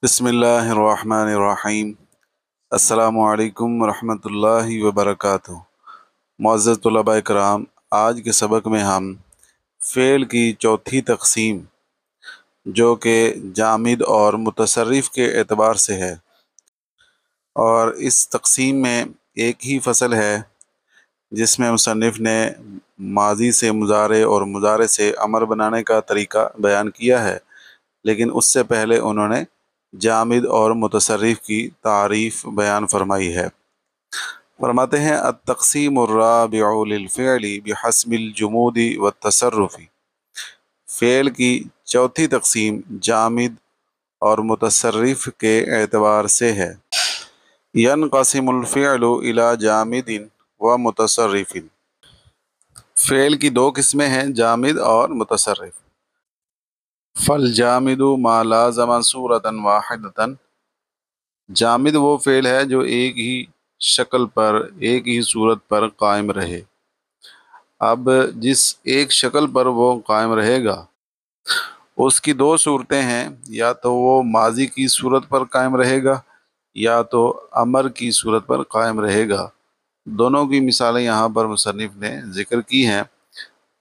بسم اللہ الرحمن الرحیم۔ السلام علیکم ورحمۃ اللہ وبرکاتہ۔ معزز طلباء کرام، آج کے سبق میں ہم فعل کی چوتھی تقسیم جو کہ جامد اور متصرف کے اعتبار سے ہے، اور اس تقسیم میں ایک ہی فصل ہے جس میں مصنف نے ماضی سے مضارع اور مضارع سے امر بنانے کا طریقہ بیان کیا ہے، لیکن اس سے پہلے انہوں نے جامد اور متصرف کی تعریف بیان فرمائی ہے۔ فرماتے ہیں التقسیم الرابع للفعل بحسب الجمود والتصرف۔ فعل کی چوتھی تقسیم جامد اور متصرف کے اعتبار سے ہے۔ ینقسم الفعل الى جامد و متصرف۔ فعل کی دو قسمیں ہیں، جامد اور متصرف۔ فالجامد ما لازم صورتا واحدتا۔ جامد وہ فعل ہے جو ایک ہی شکل پر، ایک ہی صورت پر قائم رہے۔ اب جس ایک شکل پر وہ قائم رہے گا اس کی دو صورتیں ہیں، یا تو وہ ماضی کی صورت پر قائم رہے گا یا تو امر کی صورت پر قائم رہے گا۔ دونوں کی مثالیں یہاں پر مصنف نے ذکر کی ہیں۔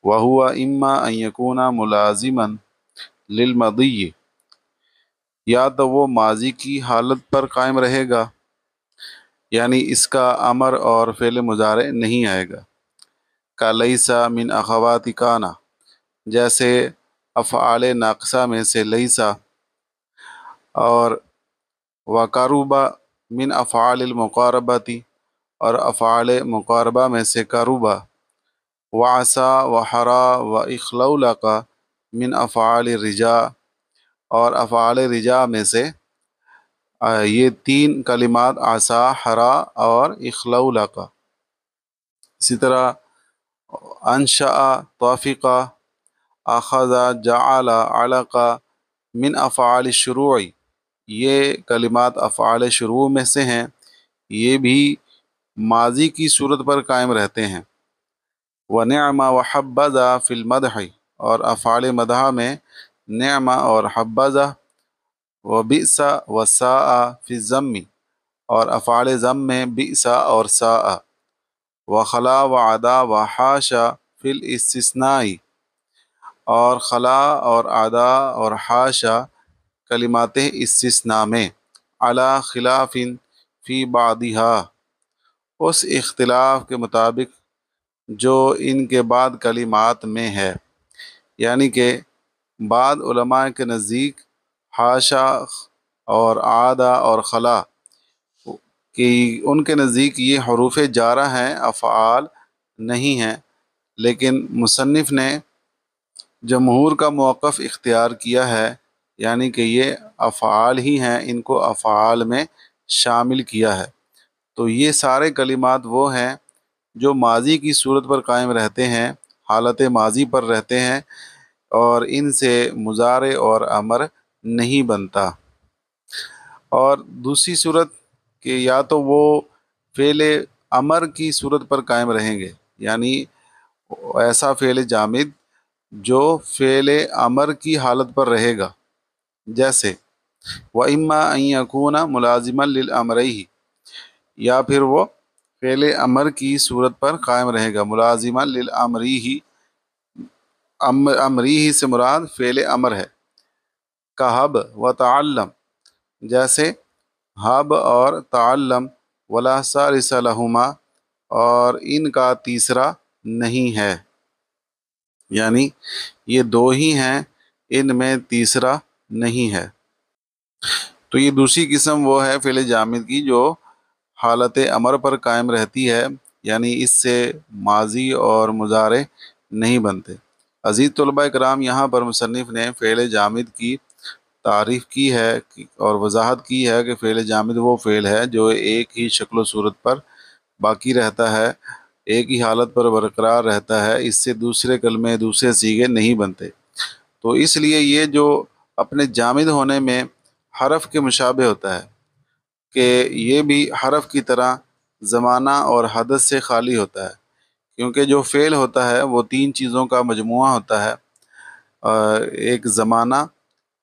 وَهُوَ إِمَّا أَن يَكُونَ مُلَازِمًا لِلْمَاضِيِّ، یا تو وہ ماضی کی حالت پر قائم رہے گا، یعنی اس کا امر اور فعل مضارع نہیں آئے گا۔ کَلَيْسَ مِنْ أَخَوَاتِ كَانَ، جیسے افعال ناقصہ میں سے لیسا، اور وَقَرُبَ مِنْ أَفْعَالِ الْمُقَارَبَةِ، اور افعال مقاربہ میں سے قربہ۔ وَعَسَى وَحَرَى وَإِخْلَوْلَقَ مِنْ أَفْعَالِ الرِّجَاءِ، اور افعال رجاء میں سے یہ تین کلمات عسا، حرا اور اخلولق۔ اسی طرح انشأ، توفق، اخذ، جعل، علق من افعال الشروع، یہ کلمات افعال شروع میں سے ہیں، یہ بھی ماضی کی صورت پر قائم رہتے ہیں۔ ونعم وحبذ فی المدح، اور افعال مدح میں نعم اور حبذ، وبئس وساء فی الذم، اور افعال ذم میں بئس اور ساء۔ وخلا وعدا وحاشا فی الاستثناء، اور خلا اور عدا اور حاشا کلمات استثناء میں، علی خلاف فی بعضها، اس اختلاف کے مطابق جو ان کے بعد کلمات میں ہے، یعنی کہ بعض علماء کے نزدیک حاشا اور عادہ اور خلا کہ ان کے نزدیک یہ حروف جارہ ہیں، افعال نہیں ہیں، لیکن مصنف نے جمہور کا موقف اختیار کیا ہے، یعنی کہ یہ افعال ہی ہیں، ان کو افعال میں شامل کیا ہے۔ تو یہ سارے کلمات وہ ہیں جو ماضی کی صورت پر قائم رہتے ہیں، حالت ماضی پر رہتے ہیں، اور ان سے مضارع اور امر نہیں بنتا۔ اور دوسری صورت کہ یا تو وہ فعل امر کی صورت پر قائم رہیں گے، یعنی ایسا فعل جامد جو فعل امر کی حالت پر رہے گا، جیسے وَإِمَّا أَن يَكُونَ مُلَازِمًا لِلْأَمْرَيْنِ، یا پھر وہ فعل امر کی صورت پر قائم رہے گا، ملازمہ للامریہ، امریہ سے مراد فعل امر ہے۔ کہب و تعلم، جیسے حب اور تعلم، ولا ثالث لہما، اور ان کا تیسرا نہیں ہے، یعنی یہ دو ہی ہیں، ان میں تیسرا نہیں ہے۔ تو یہ دوسری قسم وہ ہے فعل جامد کی جو حالت امر پر قائم رہتی ہے، یعنی اس سے ماضی اور مضارع نہیں بنتے۔ عزیز طلباء کرام، یہاں پر مصنف نے فعل جامد کی تعریف کی ہے اور وضاحت کی ہے کہ فعل جامد وہ فعل ہے جو ایک ہی شکل و صورت پر باقی رہتا ہے، ایک ہی حالت پر برقرار رہتا ہے، اس سے دوسرے کلمے، دوسرے صیغے نہیں بنتے۔ تو اس لیے یہ جو اپنے جامد ہونے میں حرف کے مشابہ ہوتا ہے کہ یہ بھی حرف کی طرح زمانہ اور حدث سے خالی ہوتا ہے، کیونکہ جو فعل ہوتا ہے وہ تین چیزوں کا مجموعہ ہوتا ہے، ایک زمانہ،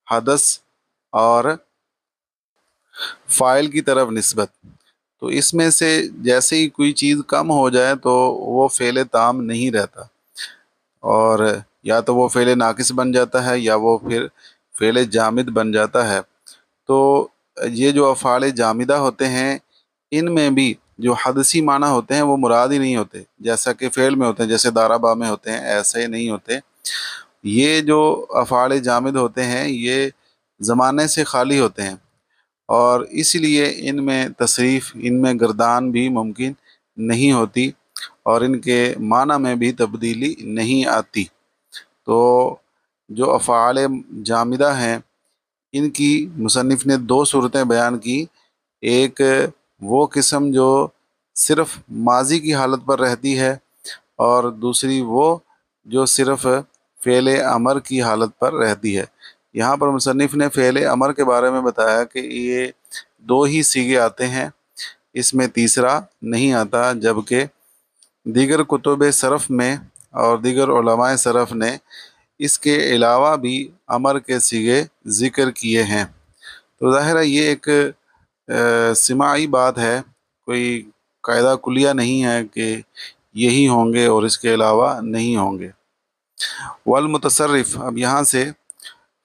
حدث اور فائل کی طرف نسبت، تو اس میں سے جیسے ہی کوئی چیز کم ہو جائے تو وہ فعل تام نہیں رہتا، اور یا تو وہ فعل ناقص بن جاتا ہے یا وہ پھر فعل جامد بن جاتا ہے۔ تو یہ جو افعال جامدہ ہوتے ہیں ان میں بھی جو حدثی معنی ہوتے ہیں وہ مراد ہی نہیں ہوتے، جیسا کہ فعل میں ہوتے ہیں، جیسے دارابا میں ہوتے ہیں، ایسے نہیں ہوتے۔ یہ جو افعال جامد ہوتے ہیں یہ زمانے سے خالی ہوتے ہیں، اور اس لیے ان میں تصریف، ان میں گردان بھی ممکن نہیں ہوتی، اور ان کے معنی میں بھی تبدیلی نہیں آتی۔ تو جو افعال جامدہ ہیں ان کی مصنف نے دو صورتیں بیان کی، ایک وہ قسم جو صرف ماضی کی حالت پر رہتی ہے، اور دوسری وہ جو صرف فعل امر کی حالت پر رہتی ہے۔ یہاں پر مصنف نے فعل امر کے بارے میں بتایا کہ یہ دو ہی صیغے آتے ہیں، اس میں تیسرا نہیں آتا، جبکہ دیگر کتب صرف میں اور دیگر علماء صرف نے اس کے علاوہ بھی امر کے صیغے ذکر کیے ہیں۔ تو ظاہر ہے یہ ایک سماعی بات ہے، کوئی قاعدہ کلیہ نہیں ہے کہ یہی ہوں گے اور اس کے علاوہ نہیں ہوں گے۔ والمتصرف، اب یہاں سے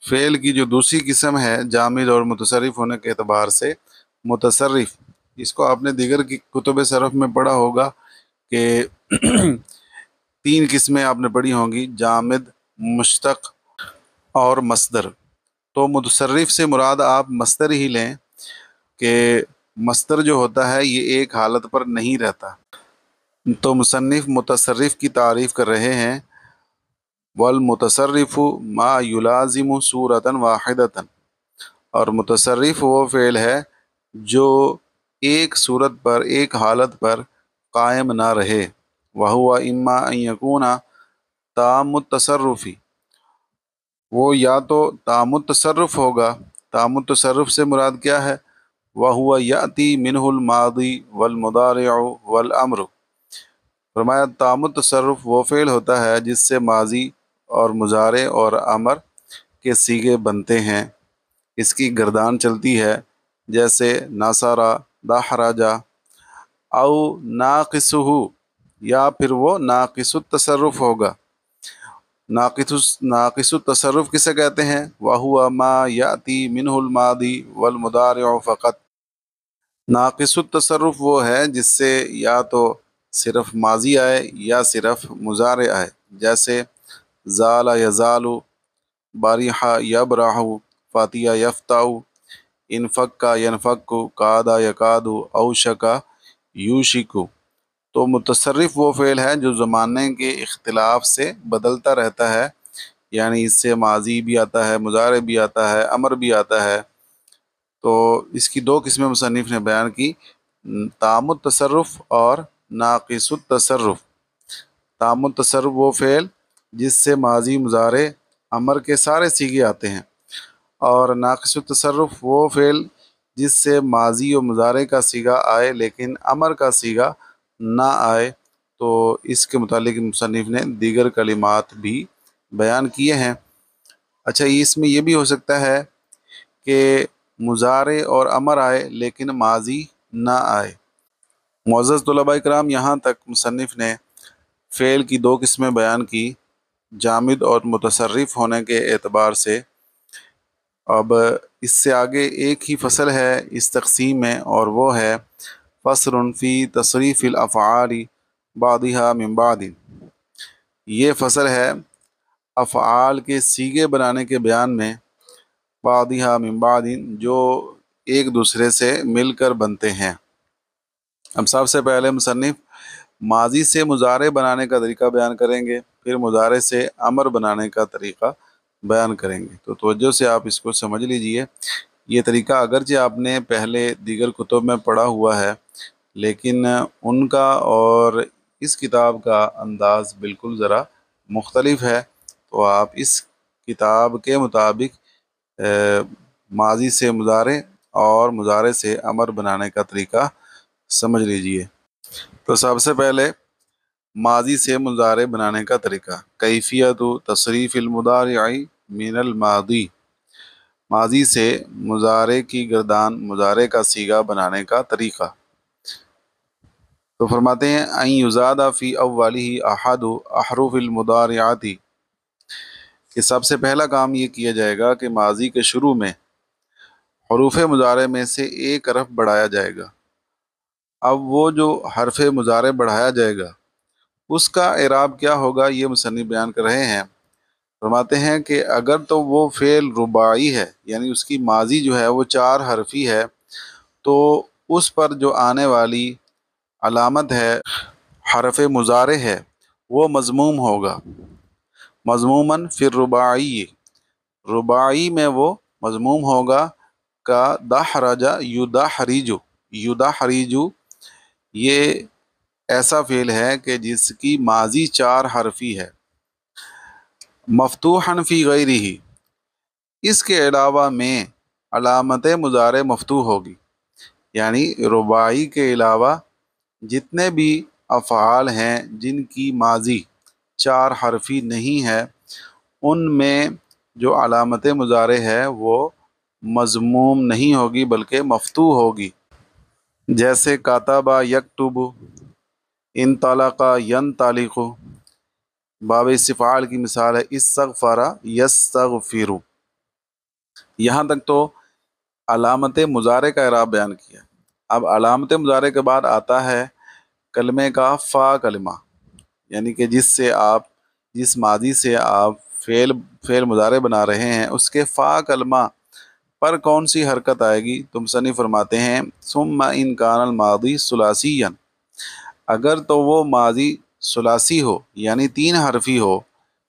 فعل کی جو دوسری قسم ہے جامد اور متصرف ہونے کے اعتبار سے، متصرف، اس کو آپ نے دیگر کی کتب صرف میں پڑھا ہوگا کہ تین قسمیں آپ نے پڑھی ہوں گی، جامد، مشتق اور مصدر۔ تو متصرف سے مراد آپ مصدر ہی لیں کہ مصدر جو ہوتا ہے یہ ایک حالت پر نہیں رہتا۔ تو مصنف متصرف کی تعریف کر رہے ہیں، والمتصرف ما یلازم صورتا واحدتا، اور متصرف وہ فعل ہے جو ایک صورت پر، ایک حالت پر قائم نہ رہے، وہو اما ان یکون تام التصرفی، وہ یا تو تام التصرف ہوگا۔ تام التصرف سے مراد کیا ہے؟ وہو یأتی منہ الماضی والمضارع والامر، فرمایا تام التصرف وہ فعل ہوتا ہے جس سے ماضی اور مضارع اور امر کے صیغے بنتے ہیں، اس کی گردان چلتی ہے، جیسے ناصرہ، دحرجہ، او ناقصہ، یا پھر وہ ناقص التصرف ہوگا۔ ناقص التصرف کسے کہتے ہیں؟ وَهُوَ مَا يَأْتِي مِنْهُ الْمَاضِي وَالْمُضَارِعُ فقط۔ ناقص التصرف وہ ہے جس سے یا تو صرف ماضی آئے یا صرف مضارع آئے، جیسے زال یزال، باریح یبرح، فاتح یفتح، انفک ینفک، کاد یکاد، اوشک یوشک۔ تو متصرف وہ فعل ہے جو زمانے کے اختلاف سے بدلتا رہتا ہے، یعنی اس سے ماضی بھی آتا ہے، مضارع بھی آتا ہے، امر بھی آتا ہے۔ تو اس کی دو قسمیں مصنف نے بیان کی، تام التصرف اور ناقص التصرف۔ تام التصرف وہ فعل جس سے ماضی، مضارع، امر کے سارے صیغے آتے ہیں، اور ناقص التصرف وہ فعل جس سے ماضی و مضارع کا صیغہ آئے لیکن امر کا صیغہ نہ آئے۔ تو اس کے متعلق مصنف نے دیگر کلمات بھی بیان کیے ہیں۔ اچھا، اس میں یہ بھی ہو سکتا ہے کہ مضارع اور امر آئے لیکن ماضی نہ آئے۔ معزز طلباء کرام، یہاں تک مصنف نے فعل کی دو قسمیں بیان کی، جامد اور متصرف ہونے کے اعتبار سے۔ اب اس سے آگے ایک ہی فصل ہے اس تقسیم میں، اور وہ ہے فصل فی تصریف الافعال بعضها من بعض۔ یہ فصل ہے افعال کے صیغے بنانے کے بیان میں، بعضها من بعض، جو ایک دوسرے سے مل کر بنتے ہیں۔ اب سب سے پہلے مصنف ماضی سے مضارع بنانے کا طریقہ بیان کریں گے، پھر مضارع سے امر بنانے کا طریقہ بیان کریں گے۔ تو توجہ سے آپ اس کو سمجھ لیجئے۔ یہ طریقہ اگرچہ آپ نے پہلے دیگر کتب میں پڑھا ہوا ہے، لیکن ان کا اور اس کتاب کا انداز بالکل ذرا مختلف ہے، تو آپ اس کتاب کے مطابق ماضی سے مضارع اور مضارع سے امر بنانے کا طریقہ سمجھ لیجئے۔ تو سب سے پہلے ماضی سے مضارع بنانے کا طریقہ، کیفیت تصریف المضارع من الماضی۔ ماضی سے مضارع کی گردان مضارع کا صیغہ بنانے کا طریقہ۔ تو فرماتے ہیں ان یزاد فی اولہ احد احرف المضارعات، کہ سب سے پہلا کام یہ کیا جائے گا کہ ماضی کے شروع میں حروف مضارع میں سے ایک حرف بڑھایا جائے گا۔ اب وہ جو حرف مضارع بڑھایا جائے گا اس کا اعراب کیا ہوگا، یہ مصنف بیان کر رہے ہیں۔ فرماتے ہیں کہ اگر تو وہ فعل رباعی ہے، یعنی اس کی ماضی جو ہے وہ 4 حرفی ہے، تو اس پر جو آنے والی علامت ہے حرف مضارع ہے وہ مضموم ہوگا، مضموماً فی الرباعی، رباعی میں وہ مضموم ہوگا، کا دحرج یدحرج، یدحرج یہ ایسا فعل ہے کہ جس کی ماضی 4 حرفی ہے، مفتوحاً فی غیرہ، اس کے علاوہ میں علامت مضارع مفتوح ہوگی، یعنی رباعی کے علاوہ جتنے بھی افعال ہیں جن کی ماضی 4 حرفی نہیں ہے ان میں جو علامت مضارع ہے وہ مضموم نہیں ہوگی بلکہ مفتوح ہوگی، جیسے کاتبہ یکتب، انطلق ینطلق۔ باب استفعال کی مثال ہے استغفر یستغفر۔ یہاں تک تو علامت مضارع کا اعراب بیان کیا۔ اب علامت مضارع کے بعد آتا ہے کلمے کا فا کلمہ، یعنی کہ جس ماضی سے آپ فعل مضارع بنا رہے ہیں اس کے فا کلمہ پر کون سی حرکت آئے گی؟ تو مصنف فرماتے ہیں ثم ان کان الماضی ثلاثیا، اگر تو وہ ماضی ثلاثی ہو یعنی 3 حرفی ہو،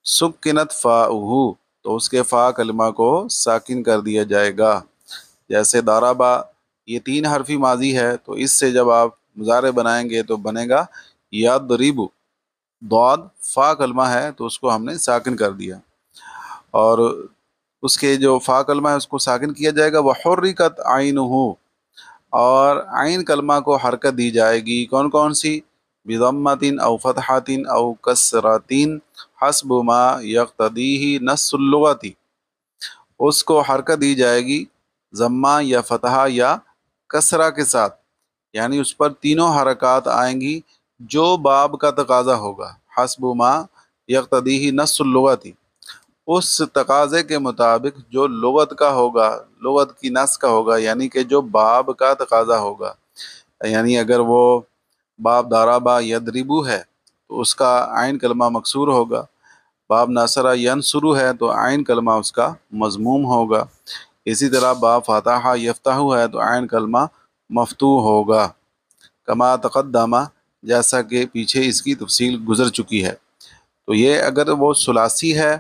سکنت فاؤہ، تو اس کے فا کلمہ کو ساکن کر دیا جائے گا، جیسے ضربہ یہ 3 حرفی ماضی ہے تو اس سے جب آپ مضارع بنائیں گے تو بنے گا یضرب، ضاد فا کلمہ ہے تو اس کو ہم نے ساکن کر دیا، اور اس کے جو فا کلمہ ہے اس کو ساکن کیا جائے گا۔ وحرکت عینہ، اور عین کلمہ کو حرکت دی جائے گی، کون کون سی؟ بضمۃ او فتحۃ او کسرۃ حسب ما یقتضیہ نص اللغۃ، اس کو حرکت دی جائے گی ضمہ یا فتحہ یا کسرہ کے ساتھ، یعنی اس پر تینوں حرکات آئیں گی جو باب کا تقاضا ہوگا، حسب ما یقتضیہ نص اللغۃ، اس تقاضے کے مطابق جو لغت کا ہوگا، لغت کی نص کا ہوگا، یعنی کہ جو باب کا تقاضا ہوگا، یعنی اگر وہ باب ضربہ یضرب ہے تو اس کا عین کلمہ مکسور ہوگا، باب نصر ینصر ہے تو عین کلمہ اس کا مضموم ہوگا، اسی طرح باب فتح یفتح ہے تو عین کلمہ مفتوح ہوگا، کما تقدمہ، جیسا کہ پیچھے اس کی تفصیل گزر چکی ہے۔ تو یہ اگر وہ ثلاثی ہے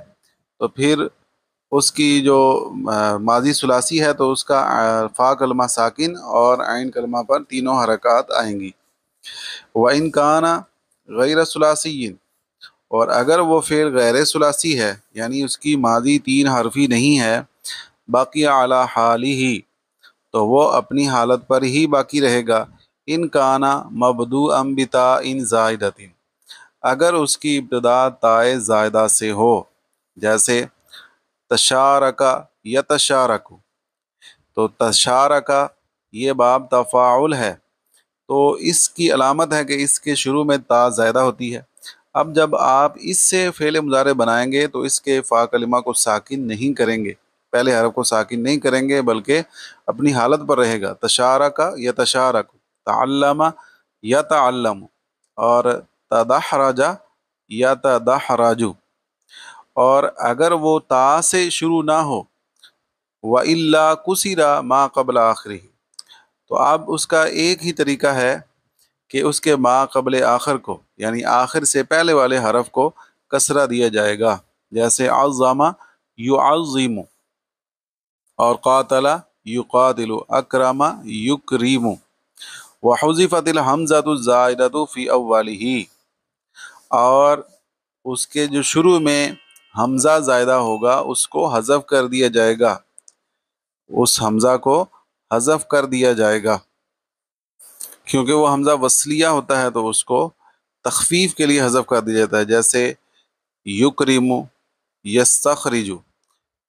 تو پھر اس کی جو ماضی ثلاثی ہے تو اس کا فا کلمہ ساکن اور عین کلمہ پر تینوں حرکات آئیں گی۔ وَإِنْ كَانَ غَيْرَ ثُلَاثِيٍّ، اور اگر وہ فعل غیر ثلاثی ہے یعنی اس کی ماضی 3 حرفی نہیں ہے، باقی علی حالہ، تو وہ اپنی حالت پر ہی باقی رہے گا۔ ان کانا مبدوءا بتاء زائدۃ، اگر اس کی ابتدا تائے زائدہ سے ہو، جیسے تشارک یتشارک، تو تشارک یہ باب تفاعل ہے تو اس کی علامت ہے کہ اس کے شروع میں تا زائدہ ہوتی ہے۔ اب جب آپ اس سے فعل مضارع بنائیں گے تو اس کے فا کلمہ کو ساکن نہیں کریں گے، پہلے حرف کو ساکن نہیں کریں گے بلکہ اپنی حالت پر رہے گا، تشارک یتشارک، تعلم یتعلم، اور تدحرج یتدحرج، اور اگر وہ تا سے شروع نہ ہو، وَإِلَّا كُسِرَ مَا قَبْلَ آخِرِهِ، تو اب اس کا ایک ہی طریقہ ہے کہ اس کے ما قبل آخر کو، یعنی آخر سے پہلے والے حرف کو کسرہ دیا جائے گا، جیسے عظم یعظم، اور قاتل یقاتل، اکرم یکرم، وحذفت الحمزۃ الزائدۃ فی اولہ، اور اس کے جو شروع میں حمزہ زائدہ ہوگا اس کو حذف کر دیا جائے گا، اس حمزہ کو حذف کر دیا جائے گا، کیونکہ وہ حمزہ وصلیہ ہوتا ہے تو اس کو تخفیف کے لیے حذف کر دیا جاتا ہے، جیسے یکرم یستخرج،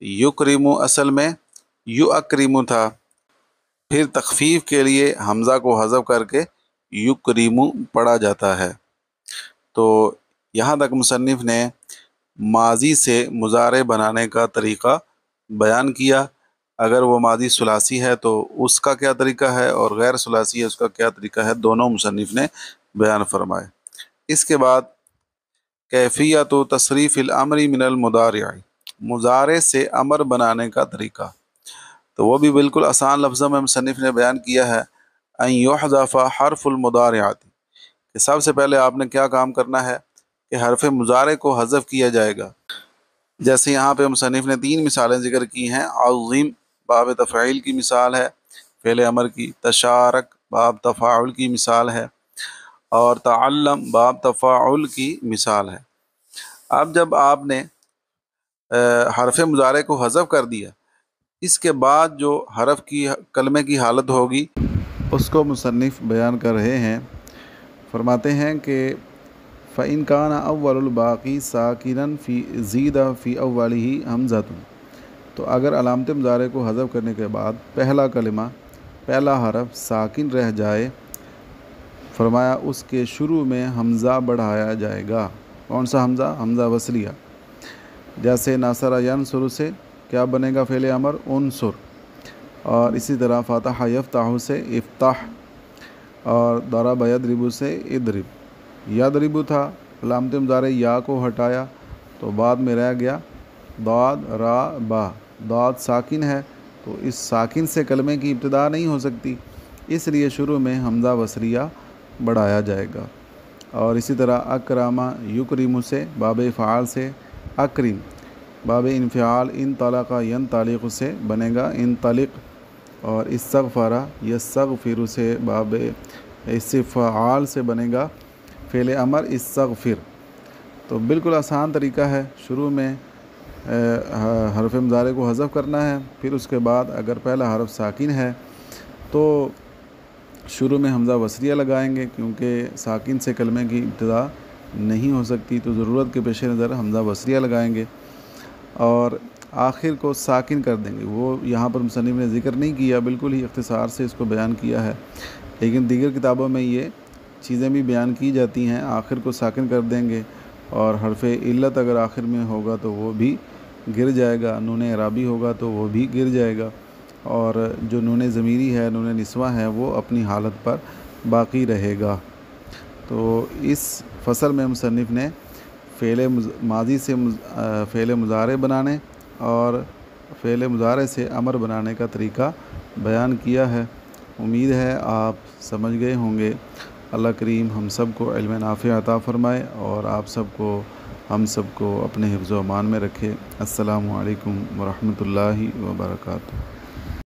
یکرم اصل میں یو اکریمو تھا، پھر تخفیف کے لیے حمزہ کو حذف کر کے یو کریمو پڑھا جاتا ہے۔ تو یہاں تک مصنف نے ماضی سے مضارع بنانے کا طریقہ بیان کیا۔ اگر وہ ماضی ثلاثی ہے تو اس کا کیا طریقہ ہے، اور غیر ثلاثی ہے اس کا کیا طریقہ ہے، دونوں مصنف نے بیان فرمائے۔ اس کے بعد کیفیت و تصریف الامر من المضارع، مضارع سے امر بنانے کا طریقہ، تو وہ بھی بالکل آسان لفظوں میں مصنف نے بیان کیا ہے۔ ان یحذف حرف المضارعات، کہ سب سے پہلے آپ نے کیا کام کرنا ہے کہ حرف مضارع کو حذف کیا جائے گا۔ جیسے یہاں پہ مصنف نے 3 مثالیں ذکر کی ہیں۔ عظیم باب تفعیل کی مثال ہے فعل امر کی، تشارک باب تفاعل کی مثال ہے، اور تعلم باب تفاعل کی مثال ہے۔ اب جب آپ نے حرف مضارع کو حذف کر دیا، اس کے بعد جو حرف کی کلمے کی حالت ہوگی اس کو مصنف بیان کر رہے ہیں۔ فرماتے ہیں کہ فَإِنْ كَانَ أَوَّلُ الْبَاقِي سَاكِنًا فِي زِيدَ فِي أَوَّلِهِ حمزۃ، تو اگر علامت مضارع کو حذف کرنے کے بعد پہلا کلمہ، پہلا حرف ساکن رہ جائے، فرمایا اس کے شروع میں حمزہ بڑھایا جائے گا۔ کون سا حمزہ؟ حمزہ وصلیہ۔ جیسے ناصر ینصر سے کیا بنے گا فعل امر؟ انصر، اور اسی طرح فتح یفتح سے افتح، اور ضرب یضرب سے اضرب۔ یضرب تھا، علامت مضارع یا کو ہٹایا تو بعد میں رہ گیا ضاد را با، ضاد ساکن ہے تو اس ساکن سے کلمے کی ابتدا نہیں ہو سکتی، اس لیے شروع میں حمزہ وصلیہ بڑھایا جائے گا۔ اور اسی طرح اکرامہ یکرم سے باب افعال سے اکرم، باب انفعال انطلق ینطلق سے بنے گا انطلق، اور استغفر یستغفر سے باب استفعال سے بنے گا فعل امر استغفر۔ تو بالکل آسان طریقہ ہے، شروع میں حرف مضارع کو حذف کرنا ہے، پھر اس کے بعد اگر پہلا حرف ساکن ہے تو شروع میں حمزہ وصلیہ لگائیں گے، کیونکہ ساکن سے کلمے کی ابتدا نہیں ہو سکتی تو ضرورت کے پیش نظر حمزہ وصلیہ لگائیں گے، اور آخر کو ساکن کر دیں گے۔ وہ یہاں پر مصنف نے ذکر نہیں کیا، بالکل ہی اختصار سے اس کو بیان کیا ہے، لیکن دیگر کتابوں میں یہ چیزیں بھی بیان کی جاتی ہیں۔ آخر کو ساکن کر دیں گے، اور حرف علت اگر آخر میں ہوگا تو وہ بھی گر جائے گا، نون اعرابی ہوگا تو وہ بھی گر جائے گا، اور جو نون ضمیری ہے، نون نسوہ ہے، وہ اپنی حالت پر باقی رہے گا۔ تو اس فصل میں مصنف نے فعل ماضی سے فعل مضارع بنانے اور فعل مضارع سے امر بنانے کا طریقہ بیان کیا ہے۔ امید ہے آپ سمجھ گئے ہوں گے۔ اللہ کریم ہم سب کو علم نافع عطا فرمائے، اور آپ سب کو، ہم سب کو اپنے حفظ و امان میں رکھے۔ السلام علیکم ورحمۃ اللہ وبرکاتہ۔